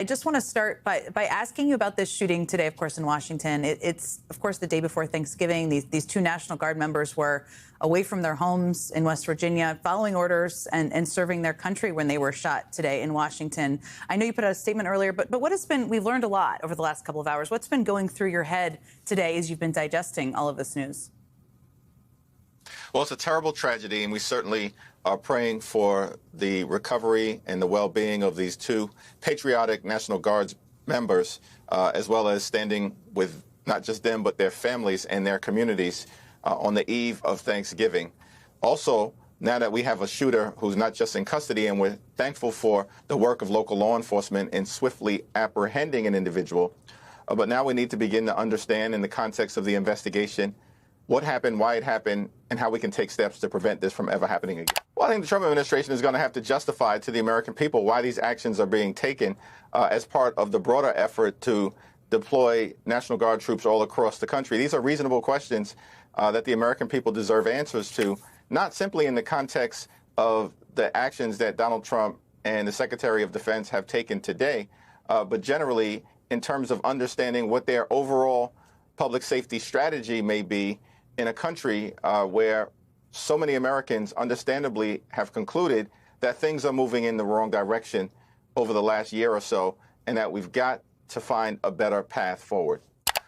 I just want to start by asking you about this shooting today, of course, in Washington. It's, of course, the day before Thanksgiving. These two National Guard members were away from their homes in West Virginia, following orders and serving their country when they were shot today in Washington. I know you put out a statement earlier, but what has been, we've learned a lot over the last couple of hours. What's been going through your head today as you've been digesting all of this news? Well, it's a terrible tragedy, and we certainly are praying for the recovery and the well-being of these two patriotic National Guards members, as well as standing with not just them, but their families and their communities on the eve of Thanksgiving. Also, now that we have a shooter who's not just in custody, and we're thankful for the work of local law enforcement in swiftly apprehending an individual, but now we need to begin to understand, in the context of the investigation, what happened, why it happened, and how we can take steps to prevent this from ever happening again. Well, I think the Trump administration is going to have to justify to the American people why these actions are being taken as part of the broader effort to deploy National Guard troops all across the country. These are reasonable questions that the American people deserve answers to, not simply in the context of the actions that Donald Trump and the Secretary of Defense have taken today, but generally in terms of understanding what their overall public safety strategy may be in a country where so many Americans understandably have concluded that things are moving in the wrong direction over the last year or so, and that we've got to find a better path forward.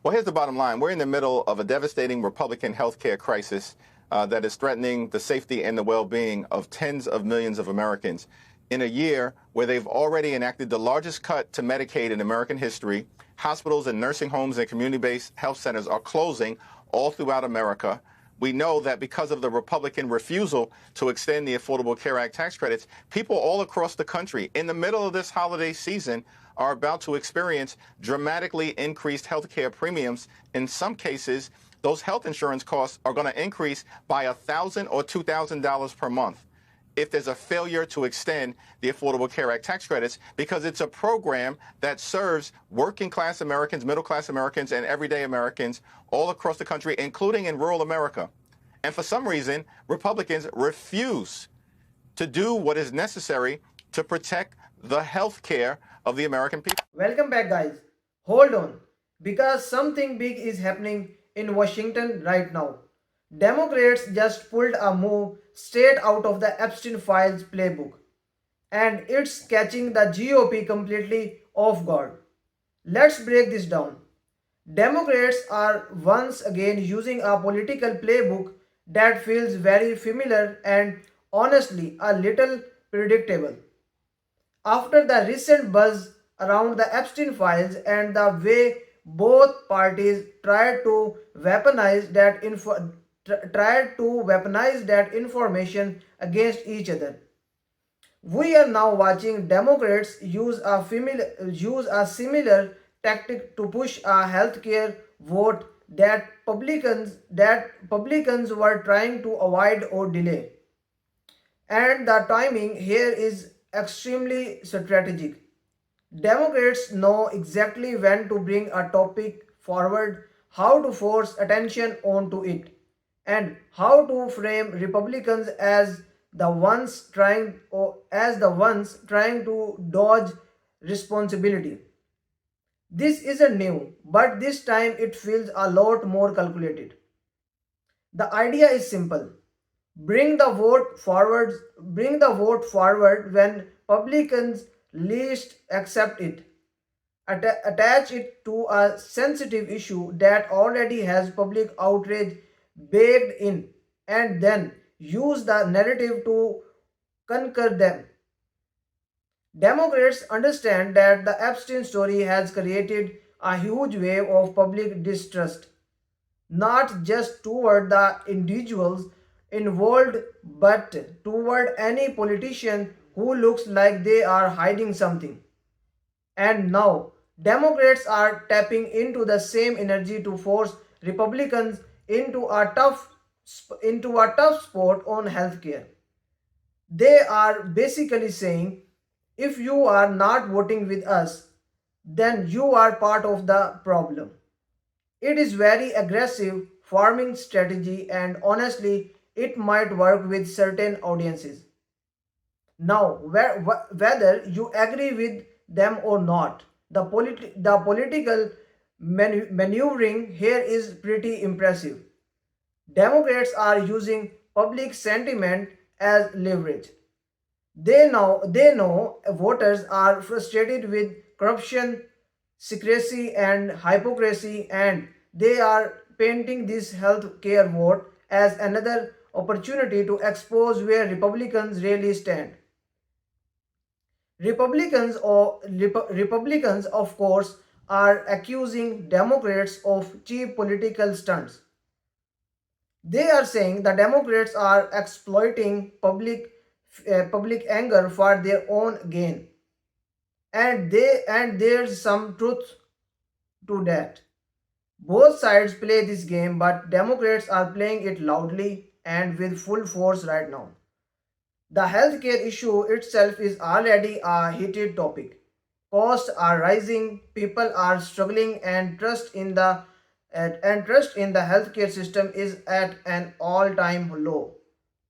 Well, here's the bottom line. We're in the middle of a devastating Republican healthcare crisis that is threatening the safety and the well-being of tens of millions of Americans in a year where they've already enacted the largest cut to Medicaid in American history. Hospitals and nursing homes and community-based health centers are closing all throughout America. We know that because of the Republican refusal to extend the Affordable Care Act tax credits, people all across the country in the middle of this holiday season are about to experience dramatically increased health care premiums. In some cases, those health insurance costs are going to increase by $1,000 or $2,000 per month if there's a failure to extend the Affordable Care Act tax credits, because it's a program that serves working class Americans, middle class Americans, and everyday Americans all across the country, including in rural America. And for some reason, Republicans refuse to do what is necessary to protect the health care of the American people. Welcome back, guys. Hold on, because something big is happening in Washington right now. Democrats just pulled a move straight out of the Epstein Files playbook, and it's catching the GOP completely off guard. Let's break this down. Democrats are once again using a political playbook that feels very familiar and honestly a little predictable. After the recent buzz around the Epstein files and the way both parties tried to weaponize that information against each other, we are now watching Democrats use a similar tactic to push a healthcare vote that Republicans were trying to avoid or delay. And the timing here is extremely strategic. Democrats know exactly when to bring a topic forward, how to force attention onto it, and how to frame Republicans as the ones trying to dodge responsibility. This isn't new, but this time it feels a lot more calculated. The idea is simple. Bring the vote forward when publicans least accept it. Attach it to a sensitive issue that already has public outrage baked in, and then use the narrative to conquer them. Democrats understand that the Epstein story has created a huge wave of public distrust, not just toward the individuals involved, but toward any politician who looks like they are hiding something. And now, Democrats are tapping into the same energy to force Republicans into a tough spot on healthcare. They are basically saying, if you are not voting with us, then you are part of the problem. It is very aggressive farming strategy, and honestly it might work with certain audiences. Now, whether you agree with them or not. The political maneuvering here is pretty impressive. Democrats are using public sentiment as leverage. They know voters are frustrated with corruption, secrecy, and hypocrisy, and they are painting this health care vote as another opportunity to expose where Republicans really stand. Republicans, of course, are accusing Democrats of cheap political stunts. They are saying the Democrats are exploiting public anger for their own gain, and there's some truth to that. Both sides play this game, but Democrats are playing it loudly and with full force right now. The healthcare issue itself is already a heated topic. Costs are rising, people are struggling, and trust in the healthcare system is at an all-time low.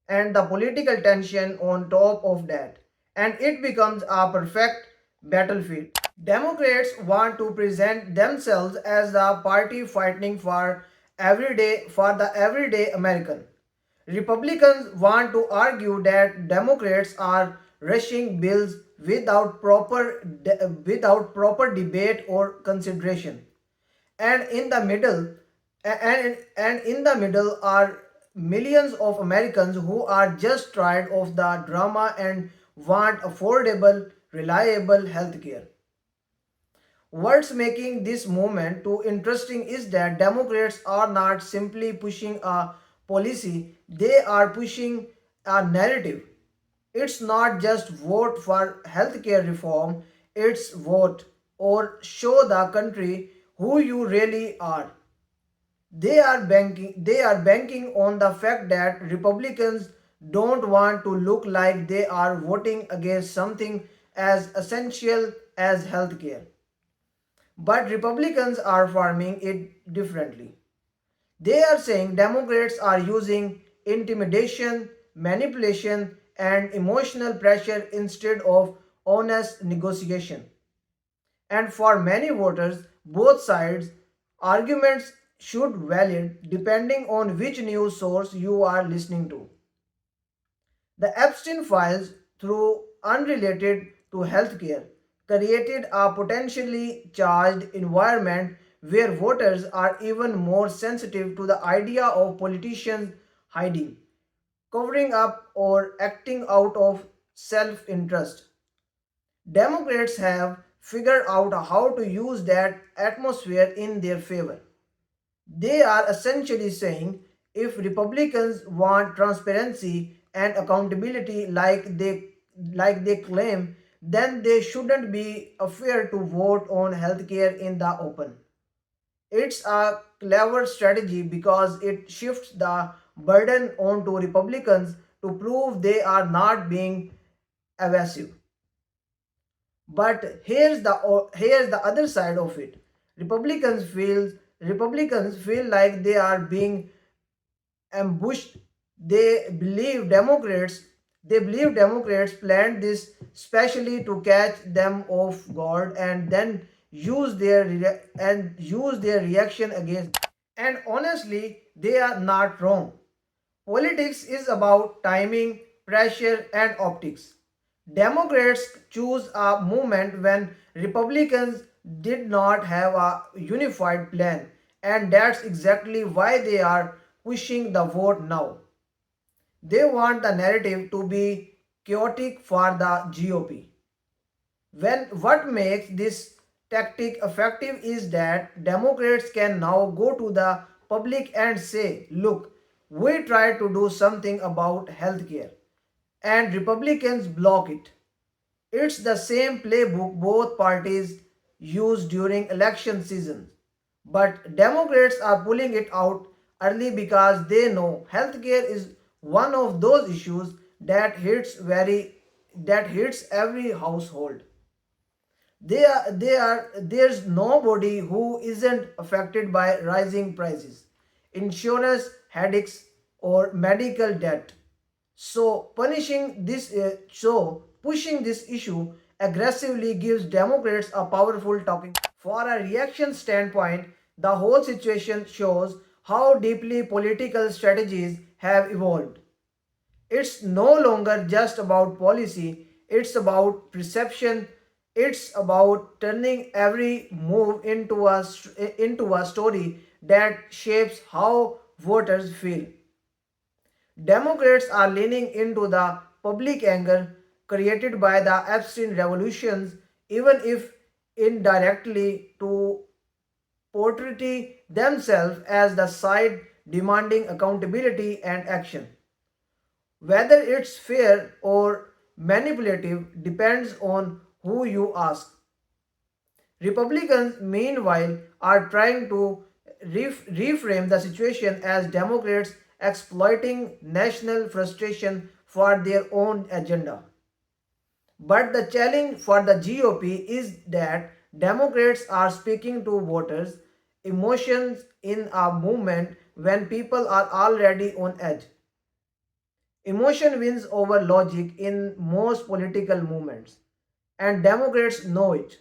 And the political tension on top of that, and it becomes a perfect battlefield. Democrats want to present themselves as the party fighting for the everyday American. Republicans want to argue that Democrats are rushing bills without proper debate or consideration. And in the middle and in the middle are millions of Americans who are just tired of the drama and want affordable, reliable health care. What's making this movement too interesting is that Democrats are not simply pushing a policy, they are pushing a narrative. It's not just vote for healthcare reform, it's vote or show the country who you really are. They are banking on the fact that Republicans don't want to look like they are voting against something as essential as healthcare. But Republicans are farming it differently. They are saying Democrats are using intimidation, manipulation, and emotional pressure instead of honest negotiation. And for many voters, both sides' arguments should valid depending on which news source you are listening to. The Epstein files, through unrelated to healthcare, created a potentially charged environment where voters are even more sensitive to the idea of politicians hiding, covering up, or acting out of self interest. Democrats have figured out how to use that atmosphere in their favor. They are essentially saying if Republicans want transparency and accountability like they claim, then they shouldn't be afraid to vote on healthcare in the open. It's a clever strategy because it shifts the burden onto Republicans to prove they are not being evasive. But here's the other side of it. Republicans feel like they are being ambushed. They believe Democrats planned this specially to catch them off guard and then use their reaction against. And honestly, they are not wrong. Politics is about timing, pressure, and optics. Democrats choose a moment when Republicans did not have a unified plan, and that's exactly why they are pushing the vote now. They want the narrative to be chaotic for the GOP. When what makes this tactic effective is that Democrats can now go to the public and say, look, we tried to do something about healthcare, and Republicans block it. It's the same playbook both parties use during election season. But Democrats are pulling it out early because they know healthcare is one of those issues that hits every household. There's nobody who isn't affected by rising prices, insurance headaches, or medical debt. So pushing this issue aggressively gives Democrats a powerful talking. For a reaction standpoint, the whole situation shows how deeply political strategies have evolved. It's no longer just about policy, it's about perception, it's about turning every move into a story that shapes how voters feel. Democrats are leaning into the public anger created by the Epstein revolutions, even if indirectly, to portray themselves as the side demanding accountability and action. Whether it's fair or manipulative depends on who you ask. Republicans, meanwhile, are trying to reframe the situation as Democrats exploiting national frustration for their own agenda. But the challenge for the GOP is that Democrats are speaking to voters' emotions in a moment when people are already on edge. Emotion wins over logic in most political movements, and Democrats know it.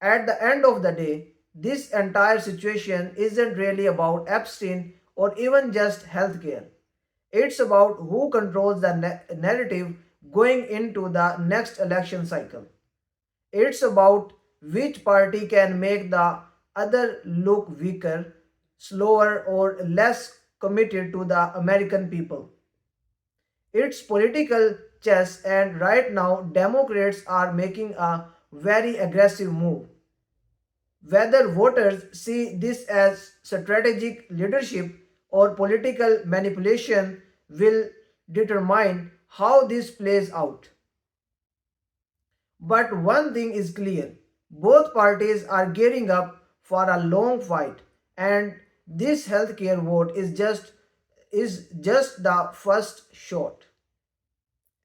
At the end of the day, this entire situation isn't really about Epstein or even just healthcare. It's about who controls the narrative going into the next election cycle. It's about which party can make the other look weaker, slower, or less committed to the American people. It's political chess, and right now, Democrats are making a very aggressive move. Whether voters see this as strategic leadership or political manipulation will determine how this plays out. But one thing is clear, both parties are gearing up for a long fight, and this healthcare vote is just the first shot.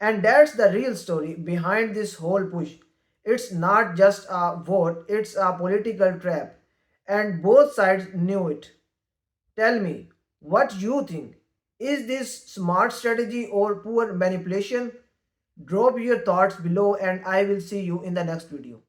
And that's the real story behind this whole push. It's not just a vote, it's a political trap. And both sides knew it. Tell me, what you think? Is this smart strategy or poor manipulation? Drop your thoughts below and I will see you in the next video.